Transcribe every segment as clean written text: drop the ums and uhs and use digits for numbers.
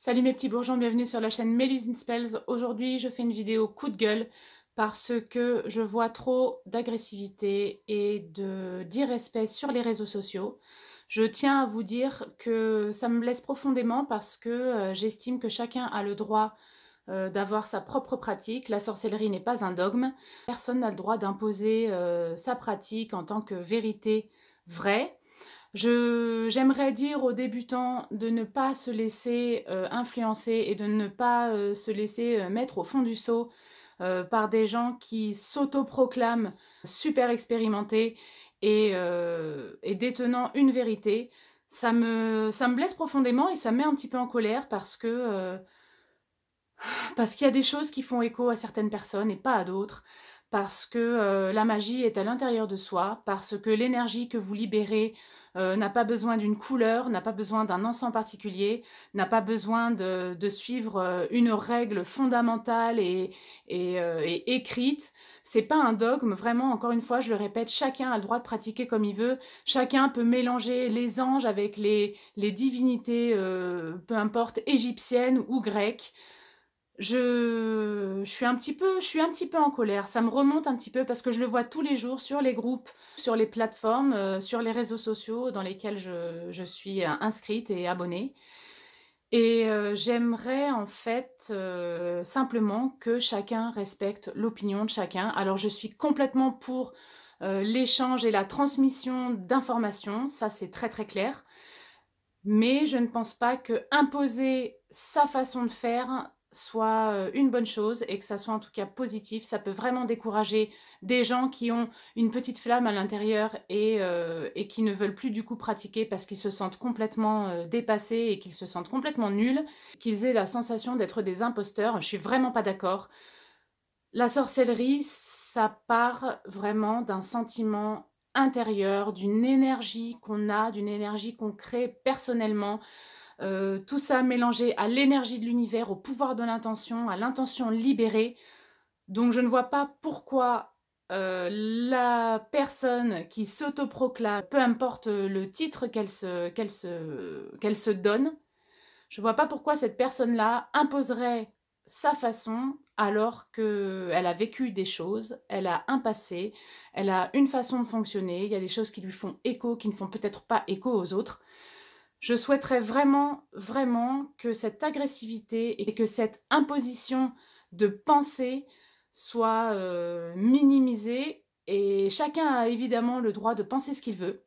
Salut mes petits bourgeons, bienvenue sur la chaîne Mélusine Spells. Aujourd'hui, je fais une vidéo coup de gueule parce que je vois trop d'agressivité et d'irrespect sur les réseaux sociaux. Je tiens à vous dire que ça me blesse profondément parce que j'estime que chacun a le droit d'avoir sa propre pratique. La sorcellerie n'est pas un dogme. Personne n'a le droit d'imposer sa pratique en tant que vérité vraie. J'aimerais dire aux débutants de ne pas se laisser influencer et de ne pas se laisser mettre au fond du seau par des gens qui s'autoproclament super expérimentés et détenant une vérité. Ça me blesse profondément et ça me met un petit peu en colère parce qu'il y a des choses qui font écho à certaines personnes et pas à d'autres. Parce que la magie est à l'intérieur de soi, parce que l'énergie que vous libérez n'a pas besoin d'une couleur, n'a pas besoin d'un encens particulier, n'a pas besoin de suivre une règle fondamentale et écrite. C'est pas un dogme, vraiment, encore une fois, je le répète, chacun a le droit de pratiquer comme il veut, chacun peut mélanger les anges avec les divinités, peu importe, égyptiennes ou grecques. Je suis un petit peu en colère, ça me remonte un petit peu parce que je le vois tous les jours sur les groupes, sur les plateformes, sur les réseaux sociaux dans lesquels je suis inscrite et abonnée. Et j'aimerais en fait simplement que chacun respecte l'opinion de chacun. Alors je suis complètement pour l'échange et la transmission d'informations, ça c'est très très clair. Mais je ne pense pas que imposer sa façon de faire soit une bonne chose et que ça soit en tout cas positif. Ça peut vraiment décourager des gens qui ont une petite flamme à l'intérieur et qui ne veulent plus du coup pratiquer parce qu'ils se sentent complètement dépassés et qu'ils se sentent complètement nuls, qu'ils aient la sensation d'être des imposteurs. Je suis vraiment pas d'accord. La sorcellerie, ça part vraiment d'un sentiment intérieur, d'une énergie qu'on a, d'une énergie qu'on crée personnellement. Tout ça mélangé à l'énergie de l'univers, au pouvoir de l'intention, à l'intention libérée. Donc je ne vois pas pourquoi la personne qui s'autoproclame, peu importe le titre qu'elle se donne, je ne vois pas pourquoi cette personne-là imposerait sa façon alors qu'elle a vécu des choses, elle a un passé, elle a une façon de fonctionner, il y a des choses qui lui font écho, qui ne font peut-être pas écho aux autres. Je souhaiterais vraiment, vraiment que cette agressivité et que cette imposition de pensée soit minimisée et chacun a évidemment le droit de penser ce qu'il veut.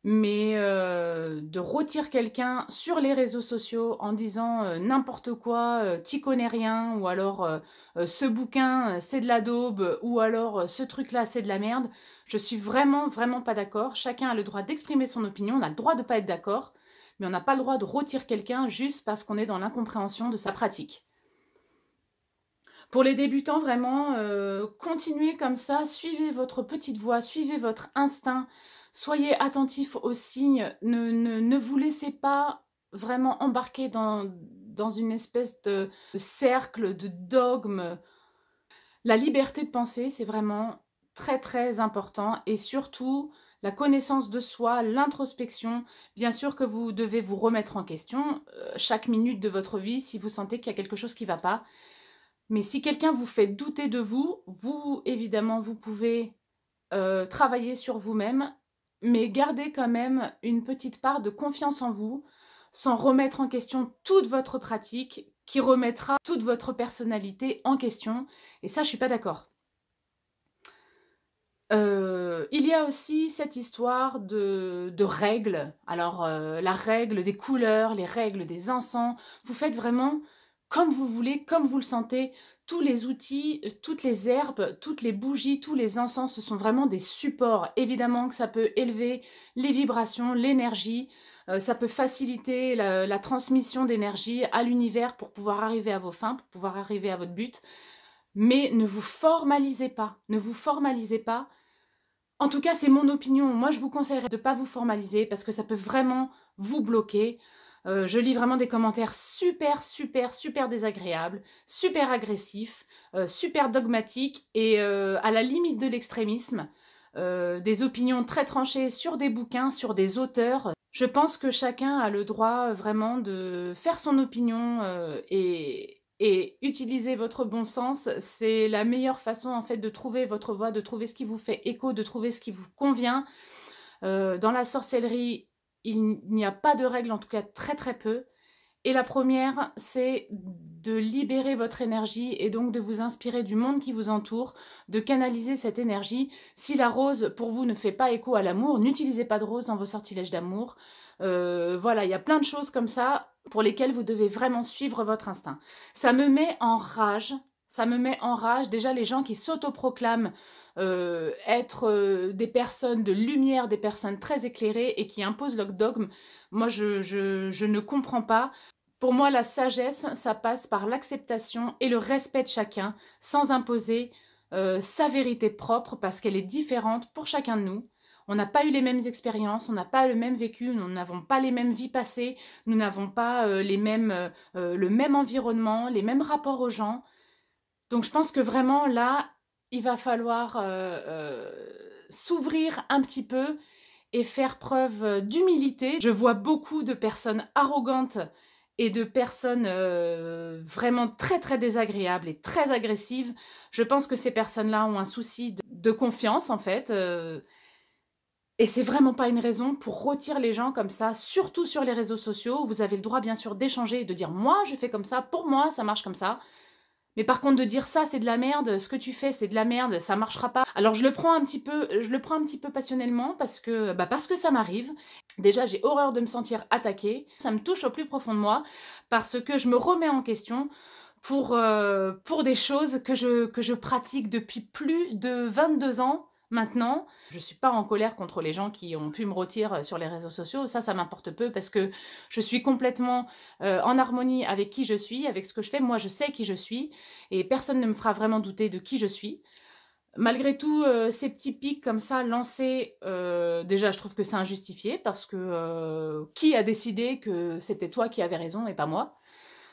Mais de rôtir quelqu'un sur les réseaux sociaux en disant n'importe quoi, t'y connais rien, ou alors ce bouquin c'est de la daube, ou alors ce truc-là c'est de la merde, je suis vraiment, vraiment pas d'accord. Chacun a le droit d'exprimer son opinion, on a le droit de pas être d'accord, mais on n'a pas le droit de rôtir quelqu'un juste parce qu'on est dans l'incompréhension de sa pratique. Pour les débutants, vraiment, continuez comme ça, suivez votre petite voix, suivez votre instinct, soyez attentifs aux signes, ne vous laissez pas vraiment embarquer dans une espèce de cercle, de dogme. La liberté de penser, c'est vraiment très très important et surtout la connaissance de soi, l'introspection. Bien sûr que vous devez vous remettre en question chaque minute de votre vie si vous sentez qu'il y a quelque chose qui ne va pas. Mais si quelqu'un vous fait douter de vous, évidemment, vous pouvez travailler sur vous-même, mais gardez quand même une petite part de confiance en vous, sans remettre en question toute votre pratique, qui remettra toute votre personnalité en question. Et ça, je suis pas d'accord. Il y a aussi cette histoire de règles. Alors, la règle des couleurs, les règles des encens, vous faites vraiment comme vous voulez, comme vous le sentez. Tous les outils, toutes les herbes, toutes les bougies, tous les encens, ce sont vraiment des supports. Évidemment que ça peut élever les vibrations, l'énergie, ça peut faciliter la transmission d'énergie à l'univers pour pouvoir arriver à vos fins, pour pouvoir arriver à votre but. Mais ne vous formalisez pas, ne vous formalisez pas. En tout cas, c'est mon opinion. Moi, je vous conseillerais de ne pas vous formaliser parce que ça peut vraiment vous bloquer. Je lis vraiment des commentaires super désagréables, super agressifs, super dogmatiques et à la limite de l'extrémisme. Des opinions très tranchées sur des bouquins, sur des auteurs. Je pense que chacun a le droit vraiment de faire son opinion et utiliser votre bon sens. C'est la meilleure façon en fait de trouver votre voie, de trouver ce qui vous fait écho, de trouver ce qui vous convient. Dans la sorcellerie, il n'y a pas de règles, en tout cas très très peu. Et la première, c'est de libérer votre énergie et donc de vous inspirer du monde qui vous entoure, de canaliser cette énergie. Si la rose, pour vous, ne fait pas écho à l'amour, n'utilisez pas de rose dans vos sortilèges d'amour. Voilà, il y a plein de choses comme ça pour lesquelles vous devez vraiment suivre votre instinct. Ça me met en rage, ça me met en rage. Déjà, les gens qui s'autoproclament être des personnes de lumière, des personnes très éclairées et qui imposent leur dogme, moi, je ne comprends pas. Pour moi, la sagesse, ça passe par l'acceptation et le respect de chacun, sans imposer sa vérité propre, parce qu'elle est différente pour chacun de nous. On n'a pas eu les mêmes expériences, on n'a pas le même vécu, nous n'avons pas les mêmes vies passées, nous n'avons pas le même environnement, les mêmes rapports aux gens. Donc je pense que vraiment là, il va falloir s'ouvrir un petit peu et faire preuve d'humilité. Je vois beaucoup de personnes arrogantes et de personnes vraiment très très désagréables et très agressives. Je pense que ces personnes-là ont un souci de confiance en fait. Et c'est vraiment pas une raison pour rôtir les gens comme ça, surtout sur les réseaux sociaux. Vous avez le droit bien sûr d'échanger et de dire « moi je fais comme ça, pour moi ça marche comme ça ». Mais par contre de dire ça c'est de la merde, ce que tu fais c'est de la merde, ça marchera pas. Alors je le prends un petit peu passionnellement parce que ça m'arrive. Déjà j'ai horreur de me sentir attaquée, ça me touche au plus profond de moi parce que je me remets en question pour des choses que je pratique depuis plus de 22 ans maintenant. Je suis pas en colère contre les gens qui ont pu me rôtir sur les réseaux sociaux, ça m'importe peu parce que je suis complètement en harmonie avec qui je suis, avec ce que je fais. Moi je sais qui je suis et personne ne me fera vraiment douter de qui je suis. Malgré tout, ces petits pics comme ça lancés, déjà je trouve que c'est injustifié parce que qui a décidé que c'était toi qui avais raison et pas moi?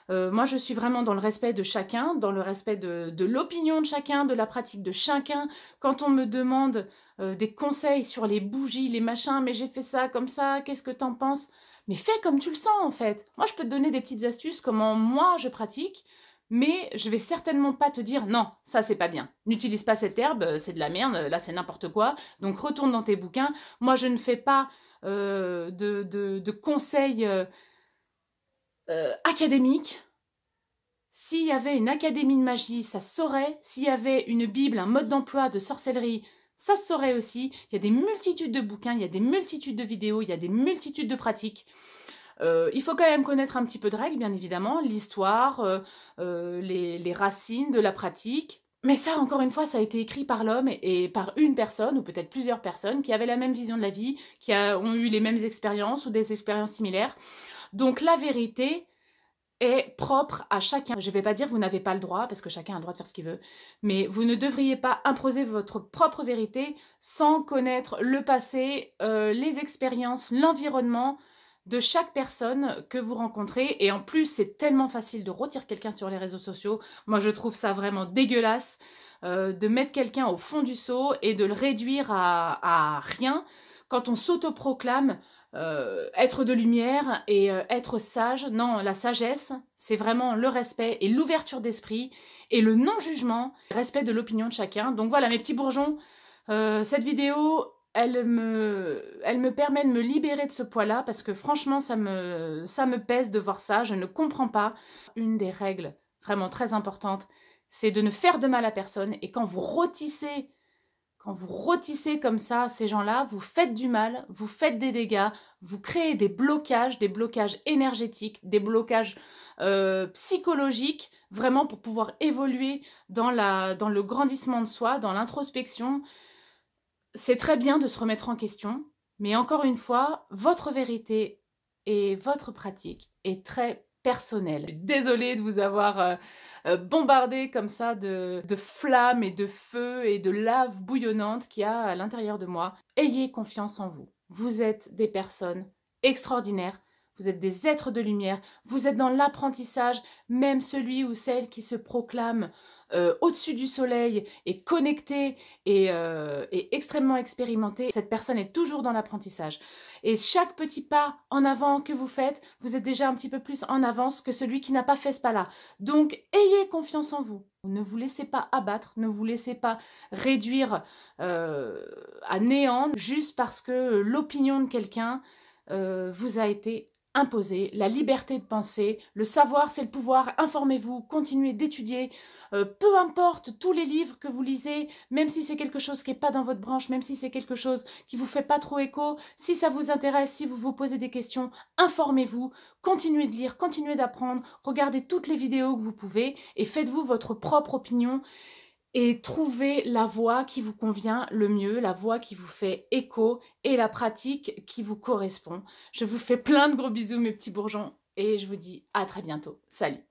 Moi, je suis vraiment dans le respect de chacun, dans le respect de l'opinion de chacun, de la pratique de chacun. Quand on me demande des conseils sur les bougies, les machins, mais j'ai fait ça comme ça, qu'est-ce que t'en penses? Mais fais comme tu le sens en fait. Moi, je peux te donner des petites astuces, comment moi je pratique, mais je vais certainement pas te dire non, ça c'est pas bien. N'utilise pas cette herbe, c'est de la merde, là c'est n'importe quoi. Donc retourne dans tes bouquins. Moi, je ne fais pas de conseils académique. S'il y avait une académie de magie, ça se saurait. S'il y avait une bible, un mode d'emploi de sorcellerie, ça se saurait aussi. Il y a des multitudes de bouquins, il y a des multitudes de vidéos, il y a des multitudes de pratiques. Il faut quand même connaître un petit peu de règles, bien évidemment, l'histoire, les racines de la pratique. Mais ça, encore une fois, ça a été écrit par l'homme et par une personne, ou peut-être plusieurs personnes, qui avaient la même vision de la vie, ont eu les mêmes expériences ou des expériences similaires. Donc la vérité est propre à chacun. Je ne vais pas dire que vous n'avez pas le droit, parce que chacun a le droit de faire ce qu'il veut, mais vous ne devriez pas imposer votre propre vérité sans connaître le passé, les expériences, l'environnement de chaque personne que vous rencontrez. Et en plus, c'est tellement facile de rôtir quelqu'un sur les réseaux sociaux. Moi, je trouve ça vraiment dégueulasse de mettre quelqu'un au fond du seau et de le réduire à rien quand on s'autoproclame être de lumière et être sage. Non, la sagesse, c'est vraiment le respect et l'ouverture d'esprit et le non-jugement, le respect de l'opinion de chacun. Donc voilà mes petits bourgeons, cette vidéo, elle me permet de me libérer de ce poids-là parce que franchement, ça me pèse de voir ça, je ne comprends pas. Une des règles vraiment très importantes, c'est de ne faire de mal à personne et quand vous rôtissez comme ça ces gens-là, vous faites du mal, vous faites des dégâts, vous créez des blocages énergétiques, des blocages psychologiques, vraiment pour pouvoir évoluer dans le grandissement de soi, dans l'introspection. C'est très bien de se remettre en question, mais encore une fois, votre vérité et votre pratique est très personnelle. Je suis désolée de vous avoir bombardé comme ça de flammes et de feu et de lave bouillonnante qu'il y a à l'intérieur de moi. Ayez confiance en vous. Vous êtes des personnes extraordinaires. Vous êtes des êtres de lumière. Vous êtes dans l'apprentissage. Même celui ou celle qui se proclame au-dessus du soleil et connecté et extrêmement expérimenté, cette personne est toujours dans l'apprentissage. Et chaque petit pas en avant que vous faites, vous êtes déjà un petit peu plus en avance que celui qui n'a pas fait ce pas-là. Donc, ayez confiance en vous. Ne vous laissez pas abattre, ne vous laissez pas réduire à néant juste parce que l'opinion de quelqu'un vous a été imposée. La liberté de penser, le savoir c'est le pouvoir, informez-vous, continuez d'étudier, peu importe tous les livres que vous lisez, même si c'est quelque chose qui n'est pas dans votre branche, même si c'est quelque chose qui ne vous fait pas trop écho, si ça vous intéresse, si vous vous posez des questions, informez-vous, continuez de lire, continuez d'apprendre, regardez toutes les vidéos que vous pouvez et faites-vous votre propre opinion et trouvez la voie qui vous convient le mieux, la voie qui vous fait écho et la pratique qui vous correspond. Je vous fais plein de gros bisous mes petits bourgeons et je vous dis à très bientôt. Salut!